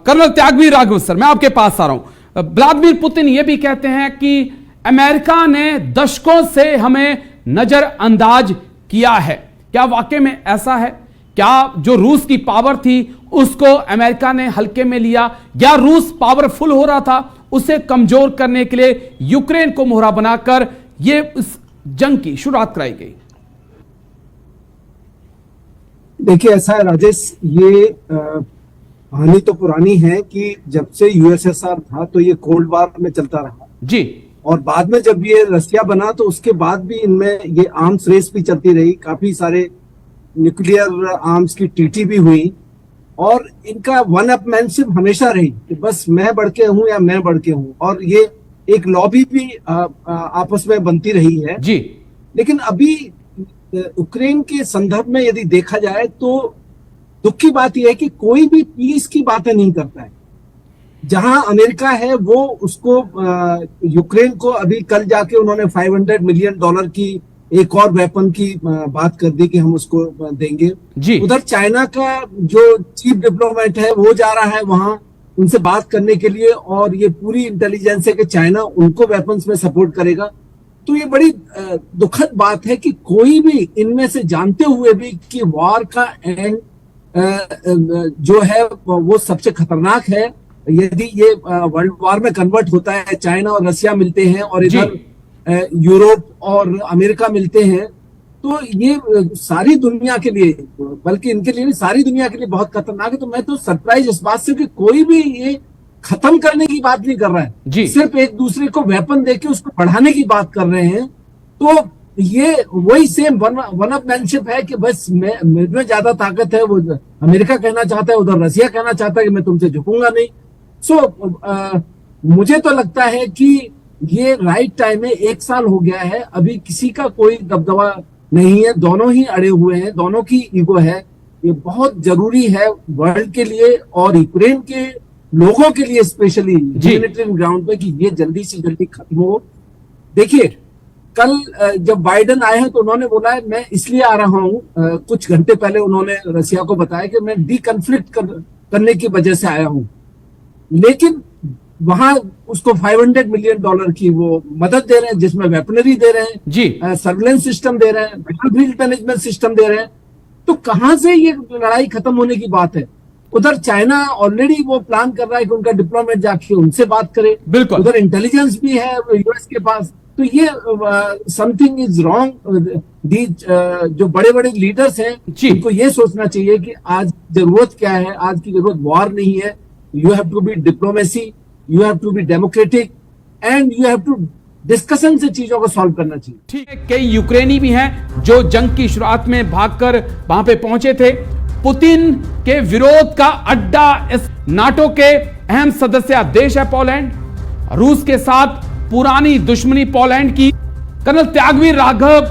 Colonel त्यागवीर Raghav sir, मैं आपके पास आ रहा हूं। व्लादिमीर पुतिन यह भी कहते हैं कि अमेरिका ने दशकों से हमें नजरअंदाज किया है। क्या वाकई में ऐसा है? क्या जो रूस की पावर थी उसको अमेरिका ने हल्के में लिया, या रूस पावरफुल हो रहा था, उसे कमजोर करने के लिए यूक्रेन को मोहरा बनाकर यह इस जंग की शुरुआत कराई गई? देखिए, ऐसा है राजेश, ये कहानी तो पुरानी है कि जब से यूएसएसआर था तो ये कोल्ड वॉर में चलता रहा जी, और बाद में जब ये रशिया बना तो उसके बाद भी इनमें ये आर्म्स रेस भी चलती रही, काफी सारे न्यूक्लियर आर्म्स की टीटी भी हुई, और इनका वन अपमैनशिप हमेशा रही कि बस मैं बढ़ के हूं या मैं बढ़ के हूं, और ये एक लॉबी भी आपस में बनती रही है जी। लेकिन अभी यूक्रेन के संदर्भ में यदि देखा जाए तो दुख की बात यह है कि कोई भी पीस की बातें नहीं करता है। जहां अमेरिका है वो उसको यूक्रेन को अभी कल जाके उन्होंने $500 मिलियन की एक और वेपन की बात कर दी कि हम उसको देंगे जी। उधर चाइना का जो चीफ डिप्लोमेट है वो जा रहा है वहां उनसे बात करने के लिए, और ये पूरी इंटेलिजेंस है कि चाइना उनको वेपन्स में सपोर्ट करेगा। तो ये बड़ी दुखद बात है कि कोई भी इनमें से जानते हुए भी कि वॉर का एंड जो है वो सबसे खतरनाक है यदि ये वर्ल्ड वॉर में कन्वर्ट होता है, चाइना और रशिया मिलते हैं और इधर यूरोप और अमेरिका मिलते हैं, तो ये सारी दुनिया के लिए, बल्कि इनके लिए नहीं सारी दुनिया के लिए बहुत खतरनाक है। तो मैं तो सरप्राइज इस बात से कि कोई भी ये खत्म करने की बात नहीं कर रहा है, सिर्फ एक दूसरे को वेपन देके उसको बढ़ाने की बात कर रहे हैं। तो ये वही सेम वन अपमैनशिप है कि बस मैं ज्यादा ताकत है, वो अमेरिका कहना चाहता है, उधर रशिया कहना चाहता है कि मैं तुमसे झुकूंगा नहीं। मुझे तो लगता है कि ये राइट टाइम है। 1 साल हो गया है, अभी किसी का कोई दबदबा नहीं है, दोनों ही अड़े हुए हैं, दोनों की ईगो है। ये बहुत जरूरी है वर्ल्ड के लिए और यूक्रेन के लोगों के लिए स्पेशली ह्यूमैनिटेरियन ग्राउंड पे कि ये जल्दी से जल्दी खत्म हो। देखिए, कल जब बाइडेन आए हैं तो उन्होंने बोला है मैं इसलिए आ रहा हूं, कुछ घंटे पहले उन्होंने रशिया को बताया कि मैं डीकन्फ्लिक्ट करने की वजह से आया हूं, लेकिन वहां उसको $500 मिलियन की वो मदद दे रहे हैं, जिसमें वेपनरी दे रहे हैं जी, सर्विलेंस सिस्टम दे रहे हैं, बैटलफील्ड मैनेजमेंट सिस्टम दे रहे हैं। तो कहां से ये लड़ाई खत्म होने की बात है? उधर चाइना ऑलरेडी वो प्लान कर रहा है कि उनका डिप्लोमेट जाके उनसे बात करे, बिल्कुल उधर इंटेलिजेंस भी है यूएस के पास। तो ये समथिंग इज रॉन्ग। जो बड़े बड़े लीडर्स हैं उनको ये सोचना चाहिए कि आज जरूरत क्या है। आज की जरूरत वॉर नहीं है। You have to be diplomacy, you have to be democratic, and you have to discussion से चीजों को सॉल्व करना चाहिए। ठीक है, कई यूक्रेनी भी हैं जो जंग की शुरुआत में भागकर वहां पे पहुंचे थे। पुतिन के विरोध का अड्डा इस नाटो के अहम सदस्य देश है पोलैंड। रूस के साथ पुरानी दुश्मनी पोलैंड की। कर्नल त्यागवीर राघव,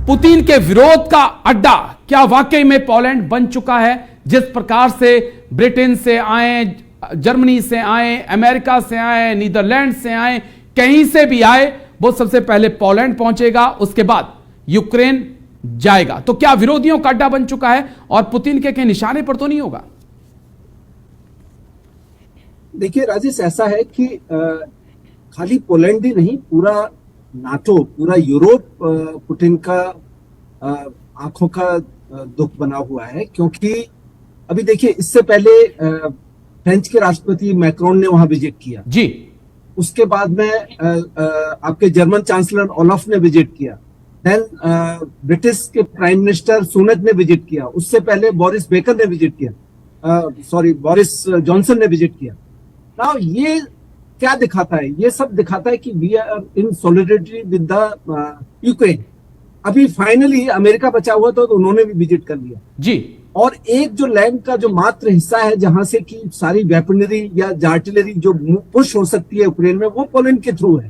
पुतिन के विरोध का अड्डा क्या वाकई में पोलैंड बन चुका है? जिस प्रकार से ब्रिटेन से आए, जर्मनी से आए, अमेरिका से आए, नीदरलैंड से आए, कहीं से भी आए, वो सबसे पहले पोलैंड पहुंचेगा, उसके बाद यूक्रेन जाएगा। तो क्या विरोधियों का अड्डा बन चुका है और पुतिन के निशाने पर तो नहीं होगा? देखिए राजेश, ऐसा है कि खाली पोलैंड ही नहीं, पूरा नाटो, पूरा यूरोप पुतिन का आंखों का दुख बना हुआ है। क्योंकि अभी देखिए, इससे पहले फ्रेंच के राष्ट्रपति मैक्रोन ने वहां विजिट किया जी, उसके बाद में आपके जर्मन चांसलर ओलाफ ने विजिट किया, देन ब्रिटिश के प्राइम मिनिस्टर सुनक ने विजिट किया, उससे पहले बोरिस बेकर ने विजिट किया, बोरिस जॉनसन ने विजिट किया। नाउ ये क्या दिखाता है? ये सब दिखाता है कि we are in solidarity with the Ukraine. अभी फाइनली अमेरिका बचा हुआ था तो उन्होंने भी विजिट कर लिया जी। और एक जो लैंड का जो मात्र हिस्सा है जहां से कि सारी वेपनरी या आर्टिलरी जो पुश हो सकती है यूक्रेन में, वो पोलैंड के थ्रू है।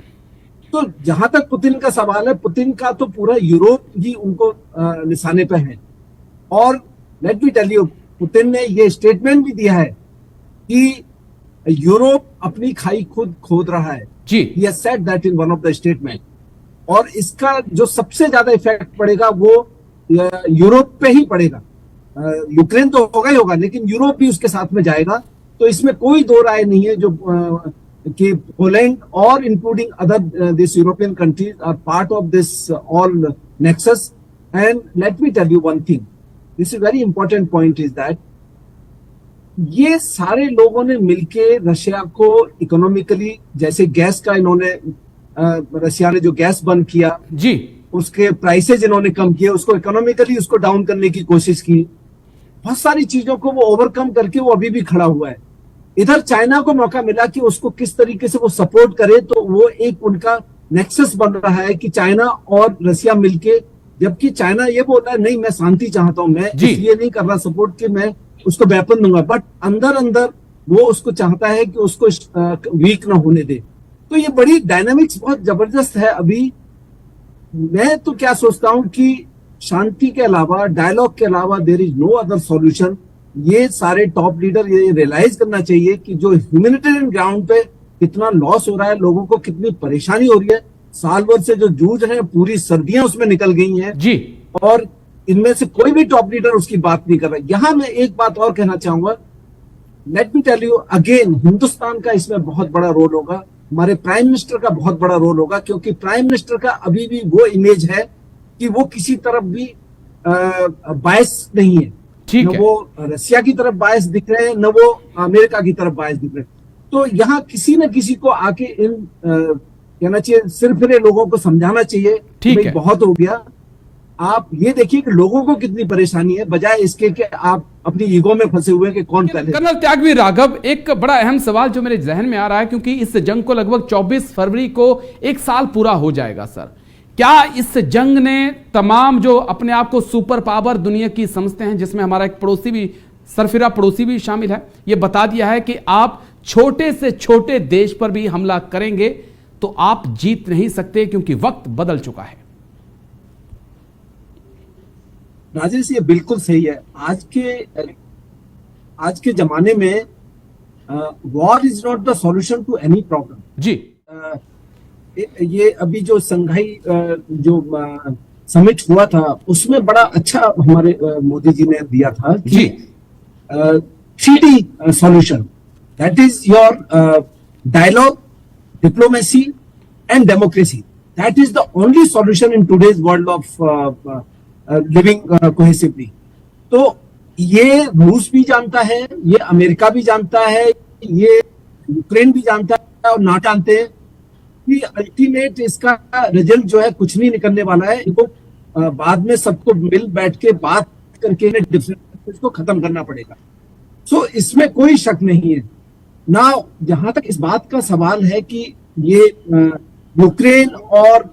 तो जहां तक पुतिन का सवाल है, पुतिन का तो पूरा यूरोप ही उनको निशाने पे है। और let me tell you, Putin ने ये स्टेटमेंट भी दिया है कि यूरोप अपनी खाई खुद खोद रहा है जी। He has said that in one of the statement. और इसका जो सबसे ज्यादा इफेक्ट पड़ेगा वो यूरोप पे ही पड़ेगा। यूक्रेन तो होगा ही होगा, लेकिन यूरोप भी उसके साथ में जाएगा। तो इसमें कोई दो राय नहीं है जो कि पोलैंड और including other this European countries are part of this all nexus. And let me tell you one thing, this is very important point is that ये सारे लोगों ने मिलके रशिया को इकोनॉमिकली, जैसे गैस का इन्होंने रशिया ने जो गैस बंद किया जी, उसके प्राइसेज इन्होंने कम किए, उसको इकोनॉमिकली उसको डाउन करने की कोशिश की. बहुत सारी चीजों को वो ओवरकम करके वो अभी भी खड़ा हुआ है. इधर चाइना को मौका मिला कि उसको किस तरीके से वो सपोर्ट करे, तो वो एक उनका नेक्सस बन रहा है कि चाइना और रशिया मिलके, जबकि चाइना ये बोल रहा है नहीं मैं शांति चाहता हूं, मैं इसलिए नहीं कर रहा सपोर्ट कि मैं उसको वेपन दूंगा, बट अंदर अंदर वो उसको चाहता है कि उसको वीक ना होने दे. तो ये बड़ी डायनामिक्स बहुत जबरदस्त है. अभी मैं तो क्या सोचता हूं कि शांति के अलावा, डायलॉग के अलावा there is no other solution. ये सारे टॉप लीडर ये रियलाइज करना चाहिए कि जो ह्यूमैनिटेरियन ग्राउंड पे कितना लॉस हो रहा है, लोगों को कितनी परेशानी हो रही है, साल भर से जो जूझ रहे हैं पूरी सर्दियां उसमें निकल गई हैं जी, और इनमें से कोई भी टॉप लीडर उसकी बात नहीं कर रहा. यहां मैं एक बात और कहना चाहूंगा, let me tell you again, Hindustan का इसमें बहुत बड़ा रोल होगा, हमारे प्राइम मिनिस्टर का बहुत बड़ा रोल होगा, क्योंकि प्राइम मिनिस्टर का अभी भी वो इमेज है कि वो किसी तरफ भी बायस नहीं है. न वो रशिया की तरफ बायस दिख रहे हैं, न वो अमेरिका की तरफ बायस दिख रहे हैं. तो यहाँ किसी न किसी को आके इन कहना चाहिए, सिरफिरे लोगों को समझाना चाहिए कि बहुत हो गया. आप ये देखिए कि लोगों को कितनी परेशानी है, बजाय इसके कि आप अपनी ईगो में फंसे हुए कि कौन पहले. कर्नल त्यागवीर राघव, एक बड़ा अहम सवाल जो मेरे जहन में आ रहा है, क्योंकि इस जंग को लगभग 24 फरवरी को एक साल पूरा हो जाएगा सर, क्या इस जंग ने तमाम जो अपने आप को सुपर पावर दुनिया की समझते हैं, जिसमें हमारा एक पड़ोसी भी, सरफिरा पड़ोसी भी शामिल है, ये बता दिया है कि आप छोटे से छोटे देश पर भी हमला करेंगे तो आप जीत नहीं सकते, क्योंकि वक्त बदल चुका है. राजेश, ये बिल्कुल सही है. आज के जमाने में war is not the solution to any problem. जी, ये अभी जो संघाई जो समिट हुआ था उसमें बड़ा अच्छा हमारे मोदी जी ने दिया था कि 3D solution, that is your dialogue, diplomacy and democracy. That is the only solution in today's world of living cohesively. तो ये रूस भी जानता है, ये अमेरिका भी जानता है, ये यूक्रेन भी जानता है और ना जानते हैं कि अल्टीमेट इसका रिजल्ट जो है कुछ नहीं निकलने वाला है. इनको बाद में सबको मिल बैठ के बात करके डिफरेंस को खत्म करना पड़ेगा. सो इसमें कोई शक नहीं है ना. जहां तक इस बात का सवाल है कि ये यूक्रेन और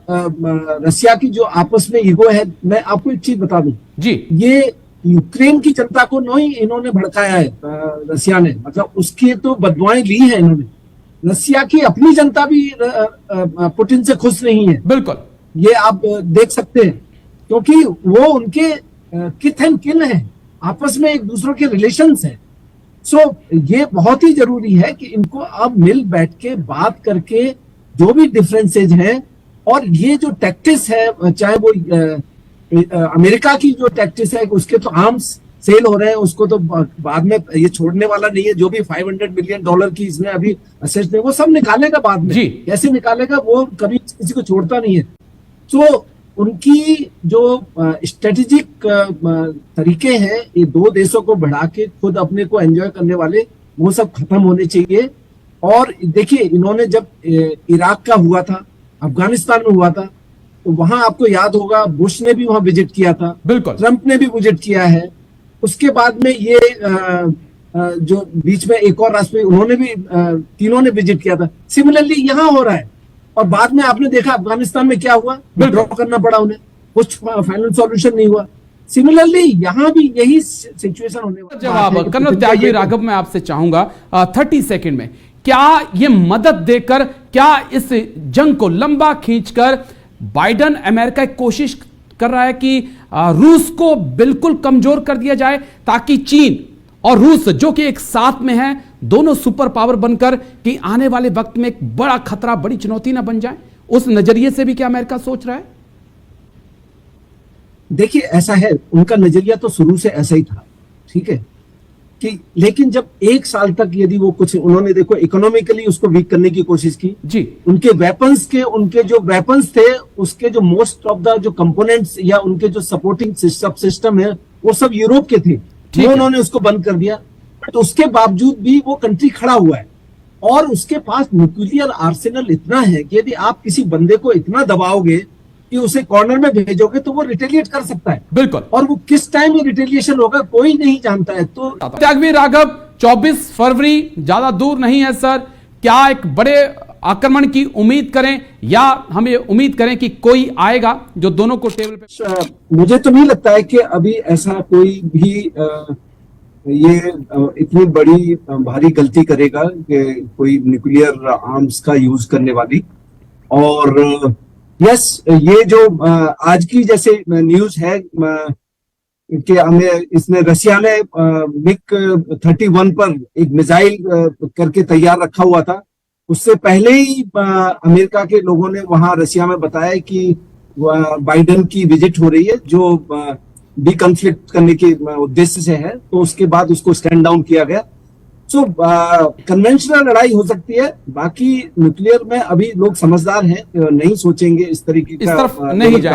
रशिया की जो आपस में ईगो है, मैं आपको एक चीज बता दूं जी, ये यूक्रेन की जनता को नहीं इन्होंने भड़काया है रशिया ने, मतलब उसकी तो बददुआएं ली है इन्होंने. रशिया की अपनी जनता भी पुतिन से खुश नहीं है. बिल्कुल, ये आप देख सकते हैं, क्योंकि वो उनके किथ एंड किन है, आपस में एक दूसरे के रिलेशंस हैं. सो ये बहुत ही जरूरी है कि इनको अब मिल बैठ के बात करके जो भी डिफरेंसेज हैं, और ये जो टैक्टिस है, चाहे वो अमेरिका की जो टैक्टिस है, उसके तो आर्म्स सेल हो रहे हैं, उसको तो बाद में ये छोड़ने वाला नहीं है. जो भी $500 बिलियन की इसने अभी असेट ने, वो सब निकालेगा बाद में. कैसे निकालेगा, वो कभी किसी को छोड़ता नहीं है. तो उनकी जो स्ट्रेटेजिक तरीके हैं, ये दो देशों को बढ़ा के खुद अपने को एंजॉय करने वाले, वो सब खत्म होने चाहिए. और देखिए, इन्होंने जब इराक का हुआ था, अफगानिस्तान में हुआ था, तो वहां आपको याद होगा बुश ने भी वहां विजिट किया था, बिल्कुल, ट्रंप ने भी विजिट किया है. उसके बाद में ये जो बीच में एक और राष्ट्रपति, उन्होंने भी तीनों ने विजिट किया था. सिमिलरली यहाँ हो रहा है. और बाद में आपने देखा अफगानिस्तान में क्या हुआ, विड्रॉ करना पड़ा उन्हें, कुछ फाइनल सॉल्यूशन नहीं हुआ. सिमिलरली यहाँ भी यही सिचुएशन होने वाला. जवाब कर्नल त्यागवीर राघव मैं आपसे चाहूंगा 30 सेकंड में, क्या ये मदद देकर, क्या इस जंग को लंबा खींचकर बाइडेन अमेरिका एक कोशिश कर रहा है कि रूस को बिल्कुल कमजोर कर दिया जाए, ताकि चीन और रूस जो कि एक साथ में है, दोनों सुपर पावर बनकर कि आने वाले वक्त में एक बड़ा खतरा, बड़ी चुनौती ना बन जाए? उस नजरिए से भी क्या अमेरिका सोच रहा है? देखिए, ऐसा है, उनका नजरिया तो शुरू से ऐसा ही था, ठीक है, कि लेकिन जब एक साल तक यदि वो कुछ उन्होंने देखो इकोनॉमिकली उसको वीक करने की कोशिश की, जी उनके जो वेपन्स थे उसके जो मोस्ट ऑफ द जो कंपोनेंट्स या उनके जो सपोर्टिंग सिस्टम है वो सब यूरोप के थे, ठीक वो है। उन्होंने उसको बंद कर दिया। बट उसके बावजूद भी वो कंट्री खड़ा हुआ है और उसके पास न्यूक्लियर आर्सेनल इतना है कि यदि आप किसी बंदे को इतना दबाओगे कि उसे कॉर्नर में भेजोगे तो वो रिटेलिएट कर सकता है, बिल्कुल। और वो किस टाइम ये रिटेलिएशन होगा कोई नहीं जानता है। तो त्यागवीर राघव, 24 फरवरी ज्यादा दूर नहीं है सर, क्या एक बड़े आक्रमण की उम्मीद करें या हम ये उम्मीद करें कि कोई आएगा जो दोनों को टेबल पे? मुझे तो नहीं लगता है कि अभी ऐसा कोई भी ये इतनी बड़ी भारी गलती करेगा कि कोई न्यूक्लियर आर्म्स का यूज करने वाली। और यस, ये जो आज की जैसे न्यूज है कि हमें इसने रशिया ने मिग 31 पर एक मिसाइल करके तैयार रखा हुआ था, उससे पहले ही अमेरिका के लोगों ने वहां रशिया में बताया कि बाइडेन की विजिट हो रही है जो डी कन्फ्लिक्ट करने के उद्देश्य से है, तो उसके बाद उसको स्टैंड डाउन किया गया। सो कन्वेंशनल लड़ाई हो सकती है, बाकी न्यूक्लियर में अभी लोग समझदार हैं, नहीं सोचेंगे इस तरीके इस का तरफ नहीं जाए।